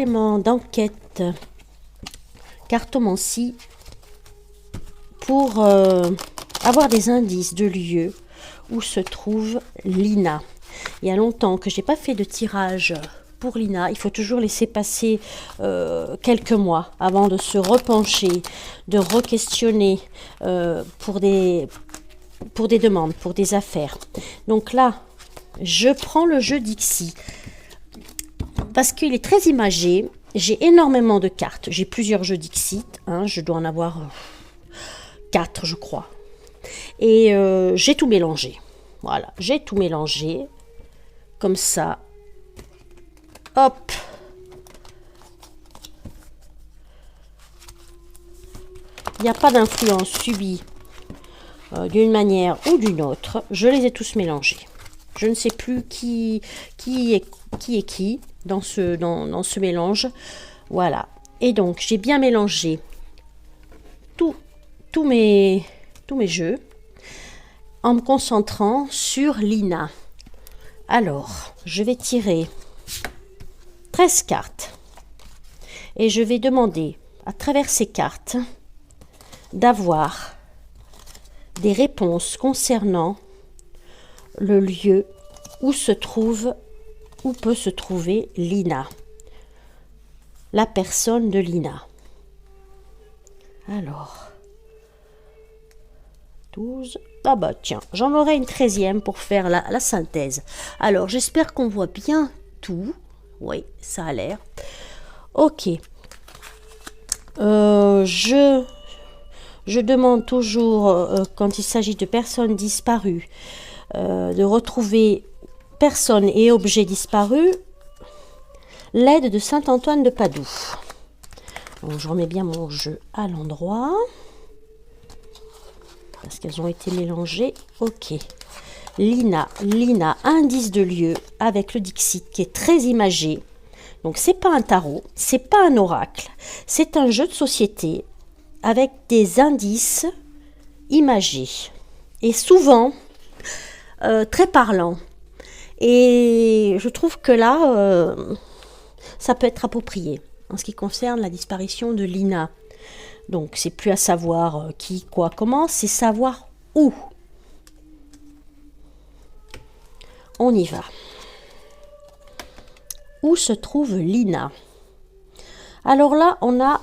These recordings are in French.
complément d'enquête cartomancie pour avoir des indices de lieux où se trouve Lina. Il y a longtemps que j'ai pas fait de tirage pour Lina. Il faut toujours laisser passer quelques mois avant de se repencher, de re-questionner pour des demandes, pour des affaires. Donc là, je prends le jeu Dixit parce qu'il est très imagé. J'ai énormément de cartes. J'ai plusieurs jeux Dixit. Je dois en avoir 4, je crois. Et j'ai tout mélangé. Voilà, j'ai tout mélangé. Comme ça. Hop. Il n'y a pas d'influence subie d'une manière ou d'une autre. Je les ai tous mélangés. Je ne sais plus qui est qui dans ce mélange. Voilà. Et donc, j'ai bien mélangé tous mes jeux en me concentrant sur Lina. Alors, je vais tirer 13 cartes et je vais demander à travers ces cartes d'avoir des réponses concernant le lieu où peut se trouver Lina, la personne de Lina. Alors, 12. Ah bah tiens, j'en aurai une 13e pour faire la synthèse. Alors, j'espère qu'on voit bien tout. Oui, ça a l'air. Ok. Je demande toujours, quand il s'agit de personnes disparues, de retrouver personnes et objets disparus, l'aide de Saint Antoine de Padoue. Donc, je remets bien mon jeu à l'endroit. Parce qu'elles ont été mélangées. Ok. Lina, indice de lieu avec le Dixit qui est très imagé. Donc, c'est pas un tarot, c'est pas un oracle. C'est un jeu de société avec des indices imagés. Et souvent, très parlants. Et je trouve que là, ça peut être approprié en ce qui concerne la disparition de Lina. Donc, c'est plus à savoir qui, quoi, comment, c'est savoir où. On y va. Où se trouve Lina? Alors là, on a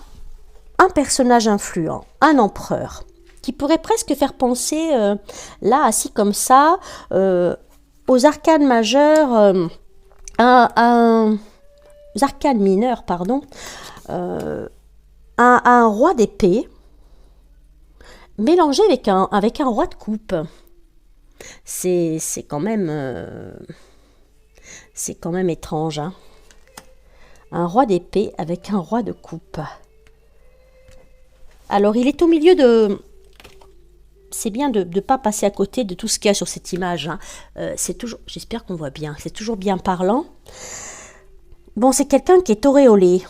un personnage influent, un empereur, qui pourrait presque faire penser, là, assis comme ça, aux arcanes majeurs, aux arcanes mineurs, pardon, un roi d'épée mélangé avec un roi de coupe. C'est quand même étrange, hein. Un roi d'épée avec un roi de coupe. Alors, il est au milieu de... C'est bien de ne pas passer à côté de tout ce qu'il y a sur cette image, hein. C'est toujours... J'espère qu'on voit bien. C'est toujours bien parlant. Bon, c'est quelqu'un qui est auréolé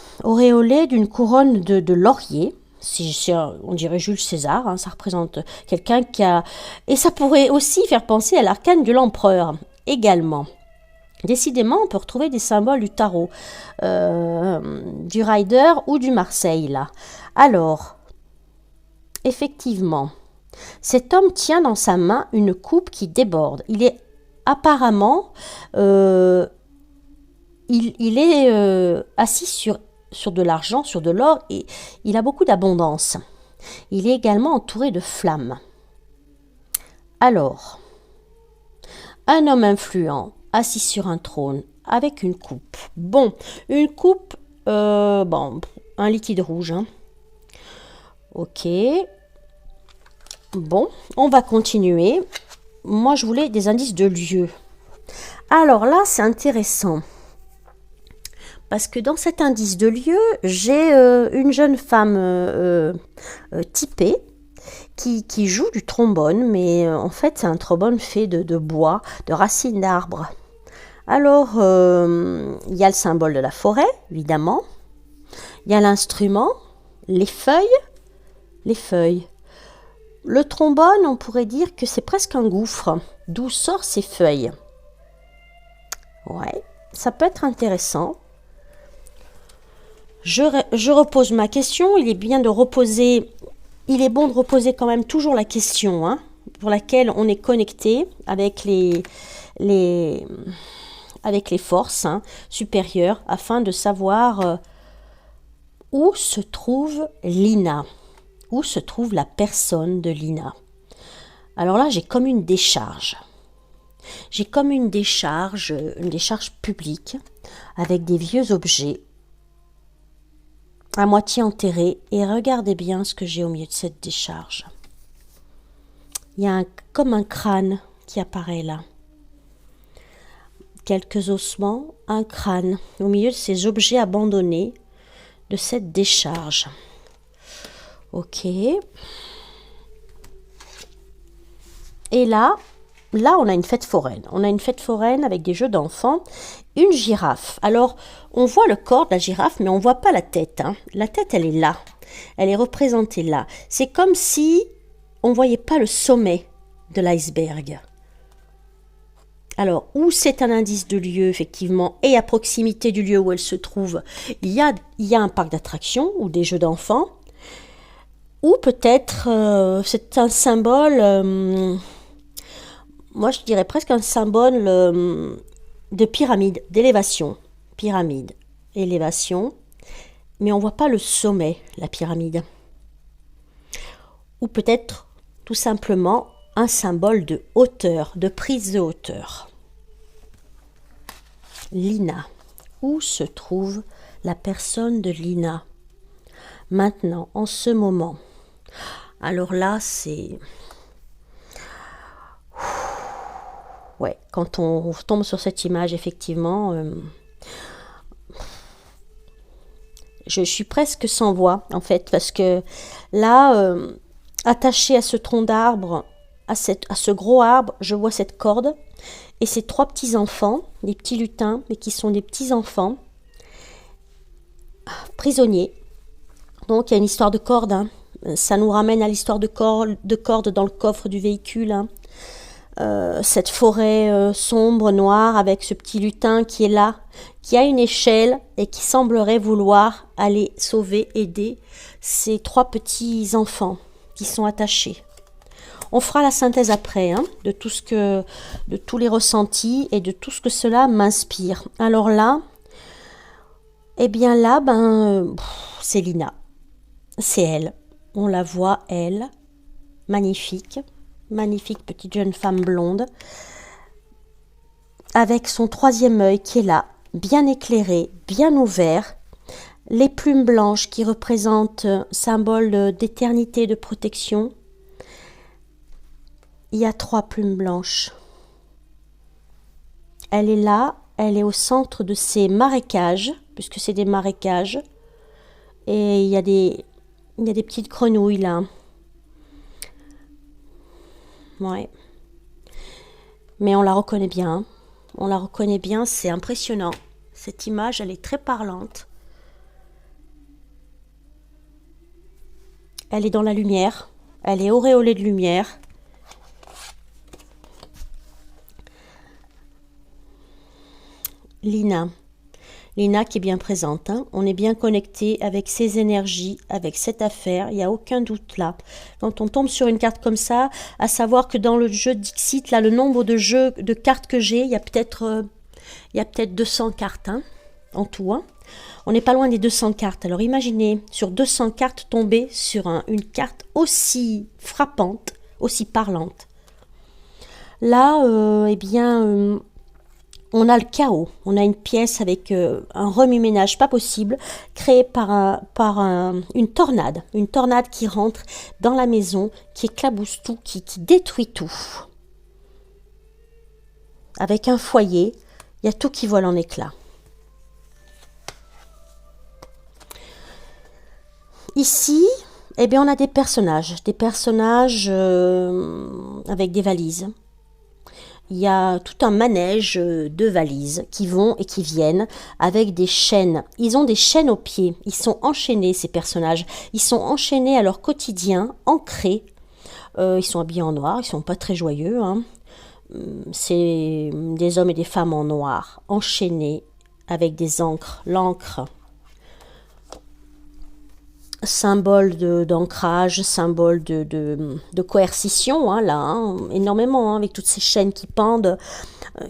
d'une couronne de laurier. On dirait Jules César, hein, ça représente quelqu'un qui a... Et ça pourrait aussi faire penser à l'arcane de l'empereur, également. Décidément, on peut retrouver des symboles du tarot, du Rider ou du Marseille, là. Alors, effectivement, cet homme tient dans sa main une coupe qui déborde. Il est apparemment... Il est assis sur de l'argent, sur de l'or, et il a beaucoup d'abondance. Il est également entouré de flammes. Alors, un homme influent, assis sur un trône, avec une coupe. Bon, une coupe, un liquide rouge, hein. Ok. Bon, on va continuer. Moi, je voulais des indices de lieu. Alors là, c'est intéressant. Parce que dans cet indice de lieu, j'ai une jeune femme typée qui joue du trombone, mais en fait c'est un trombone fait de bois, de racines d'arbres. Alors, il y a le symbole de la forêt, évidemment. Il y a l'instrument, les feuilles. Le trombone, on pourrait dire que c'est presque un gouffre, d'où sortent ces feuilles. Ouais, ça peut être intéressant. Je repose ma question. Il est bien de reposer, il est bon de reposer quand même toujours la question, hein, pour laquelle on est connecté avec les forces, hein, supérieures, afin de savoir où se trouve Lina, où se trouve la personne de Lina. Alors là, j'ai comme une décharge. J'ai comme une décharge publique avec des vieux objets à moitié enterrés. Et regardez bien ce que j'ai au milieu de cette décharge. Il y a comme un crâne qui apparaît là. Quelques ossements, un crâne au milieu de ces objets abandonnés de cette décharge. Ok. Et là, on a une fête foraine. On a une fête foraine avec des jeux d'enfants. Une girafe. Alors, on voit le corps de la girafe, mais on ne voit pas la tête, hein. La tête, elle est là. Elle est représentée là. C'est comme si on ne voyait pas le sommet de l'iceberg. Alors, où c'est un indice de lieu, effectivement, et à proximité du lieu où elle se trouve, il y a un parc d'attractions ou des jeux d'enfants, ou peut-être c'est un symbole, moi je dirais presque un symbole de pyramide, d'élévation. Pyramide, élévation, mais on ne voit pas le sommet, la pyramide. Ou peut-être tout simplement un symbole de hauteur, de prise de hauteur. Lina. Où se trouve la personne de Lina? Maintenant, en ce moment. Alors là, c'est... Ouais, quand on tombe sur cette image, effectivement, je suis presque sans voix, en fait, parce que là, attaché à ce tronc d'arbre, à ce gros arbre, je vois cette corde et ces 3 petits enfants, des petits lutins, mais qui sont des petits enfants prisonniers. Donc il y a une histoire de corde, hein. Ça nous ramène à l'histoire de corde dans le coffre du véhicule, hein. Cette forêt sombre, noire, avec ce petit lutin qui est là, qui a une échelle et qui semblerait vouloir aller sauver, aider ces 3 petits enfants qui sont attachés. On fera la synthèse après, hein, de tous les ressentis et de tout ce que cela m'inspire. Alors là, eh bien là, c'est Lina. C'est elle. On la voit, elle, magnifique petite jeune femme blonde, avec son 3e œil qui est là, bien éclairé, bien ouvert, les plumes blanches qui représentent symbole d'éternité, de protection. Il y a 3 plumes blanches. Elle est là, elle est au centre de ces marécages, puisque c'est des marécages. Et il y a des petites grenouilles là. Ouais. Mais on la reconnaît bien. Hein. On la reconnaît bien, c'est impressionnant. Cette image, elle est très parlante. Elle est dans la lumière. Elle est auréolée de lumière. Lina qui est bien présente, hein. On est bien connecté avec ses énergies, avec cette affaire, il n'y a aucun doute là. Quand on tombe sur une carte comme ça, à savoir que dans le jeu Dixit, là, le nombre de cartes que j'ai, il y a peut-être 200 cartes, hein, en tout. Hein. On n'est pas loin des 200 cartes. Alors imaginez, sur 200 cartes, tomber sur une carte aussi frappante, aussi parlante. Là, on a le chaos, on a une pièce avec un remue-ménage pas possible, créé par une tornade qui rentre dans la maison, qui éclabousse tout, qui détruit tout. Avec un foyer, il y a tout qui vole en éclats. Ici, on a des personnages avec des valises. Il y a tout un manège de valises qui vont et qui viennent avec des chaînes. Ils ont des chaînes aux pieds. Ils sont enchaînés, ces personnages. Ils sont enchaînés à leur quotidien, ancrés. Ils sont habillés en noir. Ils sont pas très joyeux, hein. C'est des hommes et des femmes en noir, enchaînés avec des encres. L'encre, symbole d'ancrage, symbole de coercition, hein, là, hein, énormément, hein, avec toutes ces chaînes qui pendent,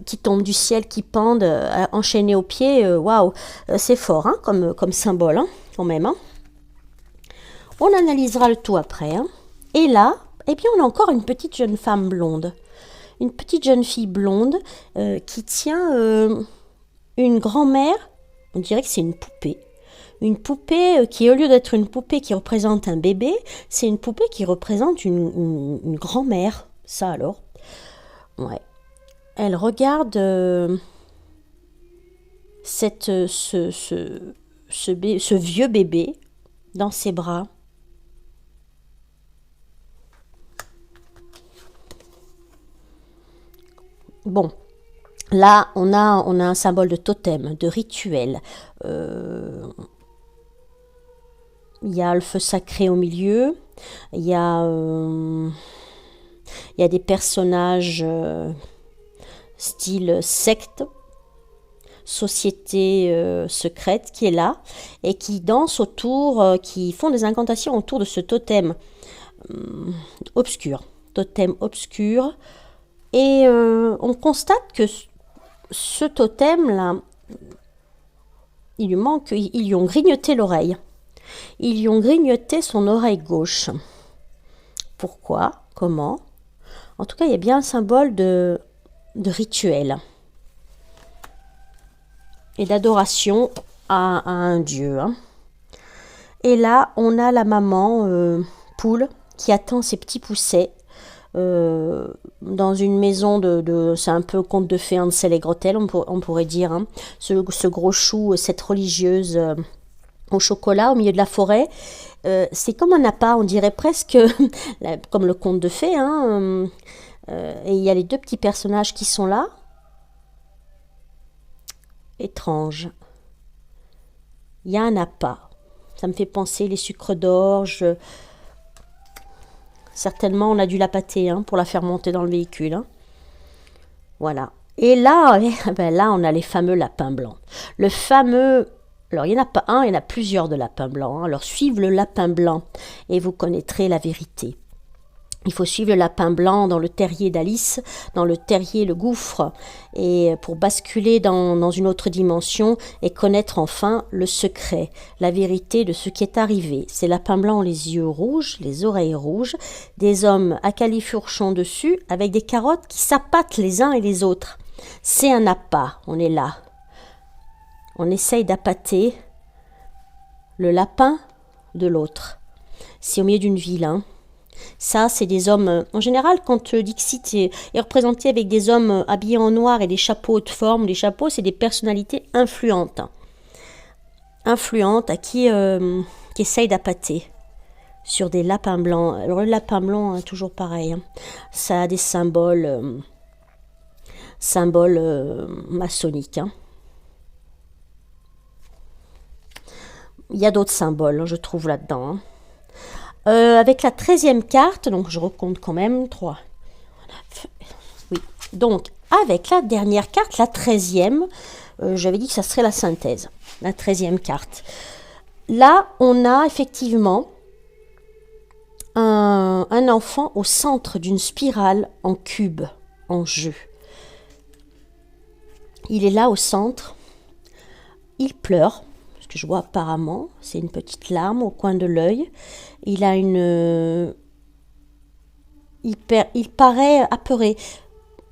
qui tombent du ciel, qui pendent, enchaînées aux pieds, waouh, c'est fort, hein, comme symbole, hein, quand même. Hein. On analysera le tout après. Hein. Et là, eh bien, on a encore une petite jeune femme blonde, une petite jeune fille blonde qui tient une grand-mère, on dirait que c'est une poupée. Une poupée qui, au lieu d'être une poupée qui représente un bébé, c'est une poupée qui représente une grand-mère. Ça alors. Ouais. Elle regarde ce vieux bébé dans ses bras. Bon. Là, on a un symbole de totem, de rituel. Il y a le feu sacré au milieu. Il y a des personnages style secte, société secrète qui est là et qui dansent autour, qui font des incantations autour de ce totem obscur. Totem obscur. Et on constate que ce totem-là, ils lui ont grignoté l'oreille. Ils lui ont grignoté son oreille gauche. Pourquoi? Comment? En tout cas, il y a bien un symbole de rituel et d'adoration à un dieu. Hein. Et là, on a la maman poule qui attend ses petits poussets dans une maison c'est un peu conte de fées Hansel et Gretel, on pourrait dire. Hein. Ce gros chou, cette religieuse au chocolat au milieu de la forêt. C'est comme un appât, on dirait presque comme le conte de fées. Hein. Et il y a les deux petits personnages qui sont là. Étrange. Il y a un appât. Ça me fait penser les sucres d'orge. Certainement, on a dû la pâter pour la faire monter dans le véhicule. Hein. Voilà. Et là, là, on a les fameux lapins blancs. Le fameux... Alors, il n'y en a pas un, il y en a plusieurs de lapins blancs. Hein. Alors, suivez le lapin blanc et vous connaîtrez la vérité. Il faut suivre le lapin blanc dans le terrier d'Alice, dans le terrier, le gouffre, et pour basculer dans une autre dimension et connaître enfin le secret, la vérité de ce qui est arrivé. Ces lapins blancs ont les yeux rouges, les oreilles rouges, des hommes à califourchon dessus avec des carottes qui s'appâtent les uns et les autres. C'est un appât, on est là. On essaye d'appâter le lapin de l'autre. C'est au milieu d'une ville, hein. Ça, c'est des hommes... En général, quand Dixit est représenté avec des hommes habillés en noir et des chapeaux de forme, les chapeaux, c'est des personnalités influentes. Influentes à qui essayent d'appâter sur des lapins blancs. Alors, le lapin blanc, hein, toujours pareil. Hein. Ça a des symboles maçonniques. Hein. Il y a d'autres symboles, je trouve, là-dedans. Hein. Avec la 13e carte, donc je recompte quand même, 3, 9, oui. Donc, avec la dernière carte, la 13e, j'avais dit que ça serait la synthèse, la 13e carte. Là, on a effectivement un enfant au centre d'une spirale en cube, en jeu. Il est là au centre, il pleure. Que je vois apparemment, c'est une petite larme au coin de l'œil. Il a il paraît apeuré,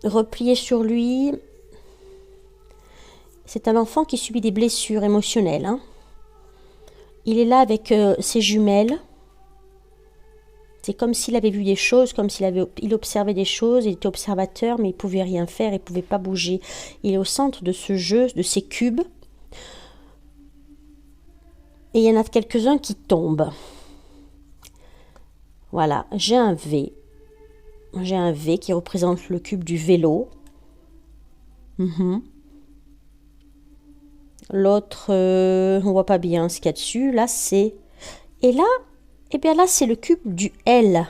replié sur lui. C'est un enfant qui subit des blessures émotionnelles. Hein. Il est là avec ses jumelles. C'est comme s'il avait vu des choses, comme il observait des choses, il était observateur, mais il ne pouvait rien faire, il ne pouvait pas bouger. Il est au centre de ce jeu, de ces cubes. Et il y en a quelques-uns qui tombent. Voilà, j'ai un V. J'ai un V qui représente le cube du vélo. L'autre, on voit pas bien ce qu'il y a dessus. Là, c'est... Et là, eh bien là, c'est le cube du L.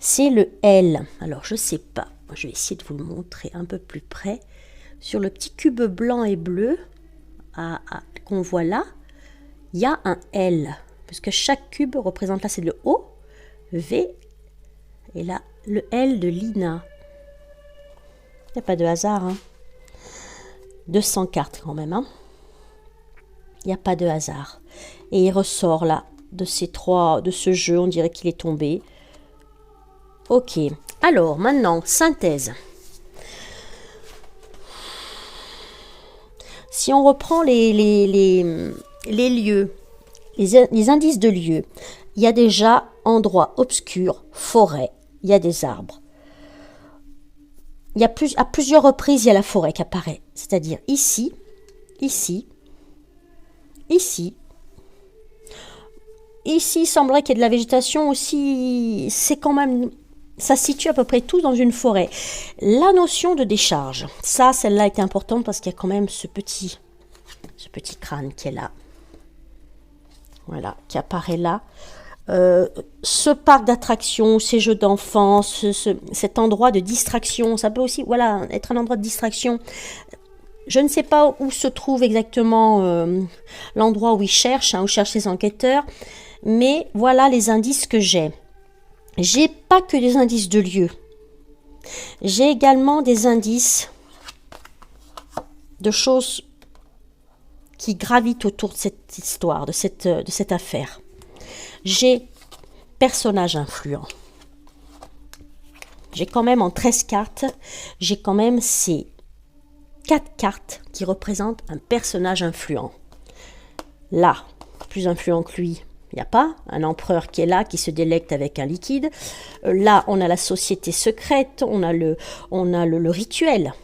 C'est le L. Alors, je sais pas. Je vais essayer de vous le montrer un peu plus près. Sur le petit cube blanc et bleu qu'on voit là, il y a un L. puisque chaque cube représente, là c'est le O, le V, et là le L de Lina. Il n'y a pas de hasard, hein. 200 cartes quand même, hein. Il n'y a pas de hasard. Et il ressort là, de ce jeu, on dirait qu'il est tombé. Ok, alors maintenant, synthèse. Si on reprend les lieux, les indices de lieux, il y a déjà endroit obscur, forêt, il y a des arbres. À plusieurs reprises, il y a la forêt qui apparaît. C'est-à-dire ici, ici, ici. Ici, il semblerait qu'il y ait de la végétation aussi. C'est quand même... Ça se situe à peu près tout dans une forêt. La notion de décharge, ça, celle-là était importante parce qu'il y a quand même ce petit crâne qui est là. Voilà, qui apparaît là. Ce parc d'attractions, ces jeux d'enfants, cet endroit de distraction, ça peut aussi être un endroit de distraction. Je ne sais pas où se trouve exactement l'endroit où ils cherchent, où cherchent les enquêteurs, mais voilà les indices que j'ai. J'ai pas que des indices de lieu. J'ai également des indices de choses qui gravitent autour de cette histoire, de cette affaire. J'ai personnage influent. J'ai quand même en 13 cartes, j'ai quand même ces 4 cartes qui représentent un personnage influent. Là, plus influent que lui, il n'y a pas. Un empereur qui est là, qui se délecte avec un liquide. Là, on a la société secrète, on a le rituel.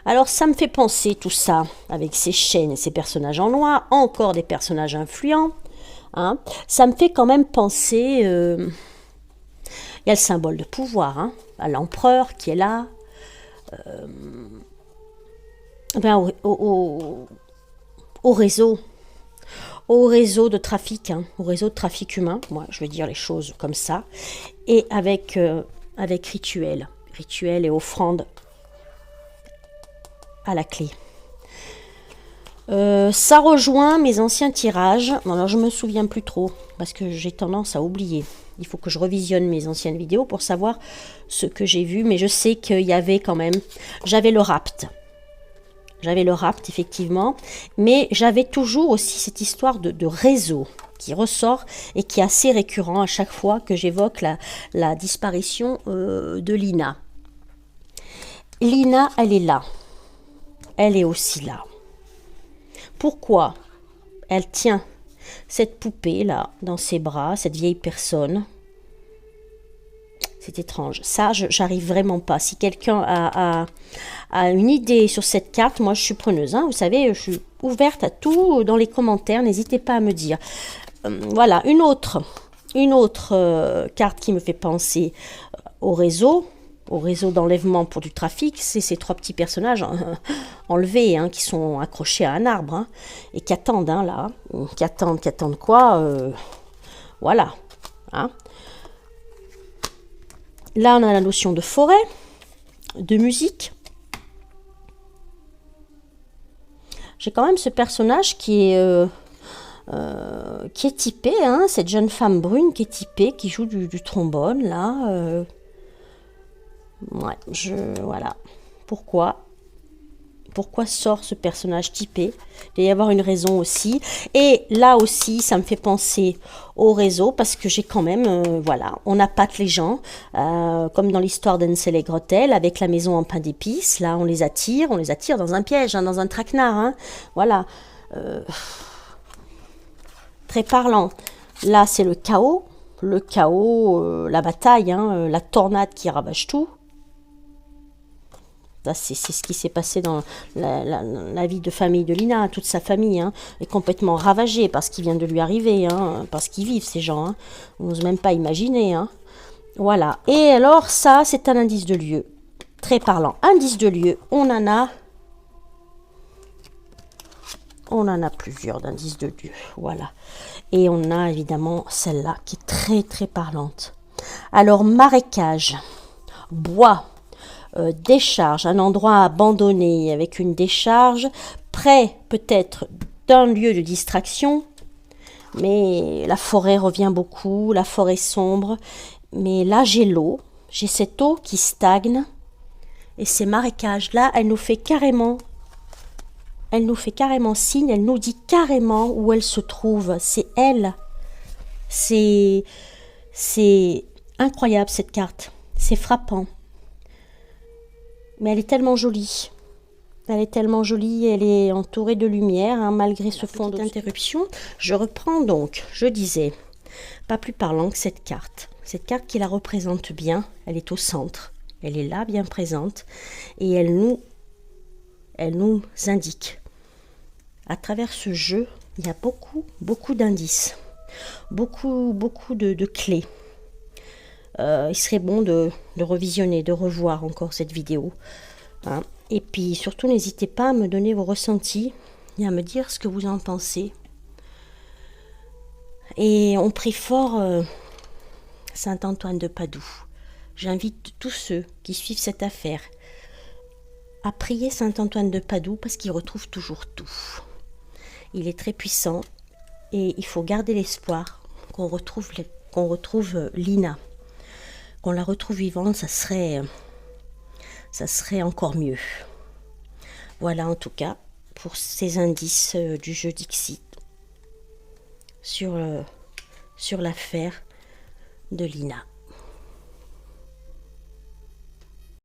Alors, ça me fait penser tout ça, avec ces chaînes et ces personnages en noir, encore des personnages influents. Hein. Ça me fait quand même penser... il y a le symbole de pouvoir, à l'empereur qui est là. Au réseau de trafic, au réseau de trafic humain, moi je vais dire les choses comme ça, et avec rituel et offrande à la clé. Ça rejoint mes anciens tirages. Alors je me souviens plus trop parce que j'ai tendance à oublier. Il faut que je revisionne mes anciennes vidéos pour savoir ce que j'ai vu, mais je sais qu'il y avait quand même... J'avais le rapt. J'avais le rapt, effectivement, mais j'avais toujours aussi cette histoire de réseau qui ressort et qui est assez récurrent à chaque fois que j'évoque la disparition de Lina. Lina, elle est là. Elle est aussi là. Pourquoi elle tient cette poupée-là dans ses bras, cette vieille personne? C'est étrange. Ça, j'arrive vraiment pas. Si quelqu'un a une idée sur cette carte, moi, je suis preneuse. Vous savez, je suis ouverte à tout dans les commentaires. N'hésitez pas à me dire. Voilà, une autre carte qui me fait penser au réseau d'enlèvement pour du trafic, c'est ces 3 petits personnages enlevés, qui sont accrochés à un arbre, et qui attendent, là. Qui attendent quoi voilà. Là, on a la notion de forêt, de musique. J'ai quand même ce personnage qui est typé, cette jeune femme brune qui est typée, qui joue du trombone, là. Ouais, voilà. Pourquoi sort ce personnage typé? Il doit y avoir une raison aussi. Et là aussi, ça me fait penser au réseau, parce que j'ai quand même, on appâte les gens, comme dans l'histoire d'Hansel et Gretel, avec la maison en pain d'épices. Là, on les attire dans un piège, dans un traquenard. Voilà. Très parlant. Là, c'est le chaos. La bataille, la tornade qui ravage tout. C'est ce qui s'est passé dans la vie de famille de Lina. Toute sa famille est complètement ravagée par ce qui vient de lui arriver, par ce qu'ils vivent, ces gens. On n'ose même pas imaginer. Voilà. Et alors, ça, c'est un indice de lieu. Très parlant. Indice de lieu, on en a plusieurs d'indices de lieu. Voilà. Et on a évidemment celle-là qui est très, très parlante. Alors, marécage, bois, décharge, un endroit abandonné avec une décharge, près peut-être d'un lieu de distraction. Mais la forêt revient beaucoup, la forêt sombre. Mais là, j'ai l'eau. J'ai cette eau qui stagne. Et ces marécages-là, elle nous fait carrément signe, elle nous dit carrément où elle se trouve. C'est elle. C'est incroyable cette carte. C'est frappant. Mais elle est tellement jolie. Elle est tellement jolie, elle est entourée de lumière, hein, malgré ce fond d'interruption. Je reprends donc, je disais, pas plus parlant que cette carte. Cette carte qui la représente bien, elle est au centre. Elle est là, bien présente. Et elle nous indique. À travers ce jeu, il y a beaucoup d'indices. Beaucoup de clés. Il serait bon de revisionner, de revoir encore cette vidéo. Hein. Et puis surtout, n'hésitez pas à me donner vos ressentis et à me dire ce que vous en pensez. Et on prie fort Saint Antoine de Padoue. J'invite tous ceux qui suivent cette affaire à prier Saint Antoine de Padoue parce qu'il retrouve toujours tout. Il est très puissant et il faut garder l'espoir qu'on retrouve Lina. Qu'on la retrouve vivante, ça serait encore mieux. Voilà en tout cas pour ces indices du jeu Dixit sur l'affaire de Lina.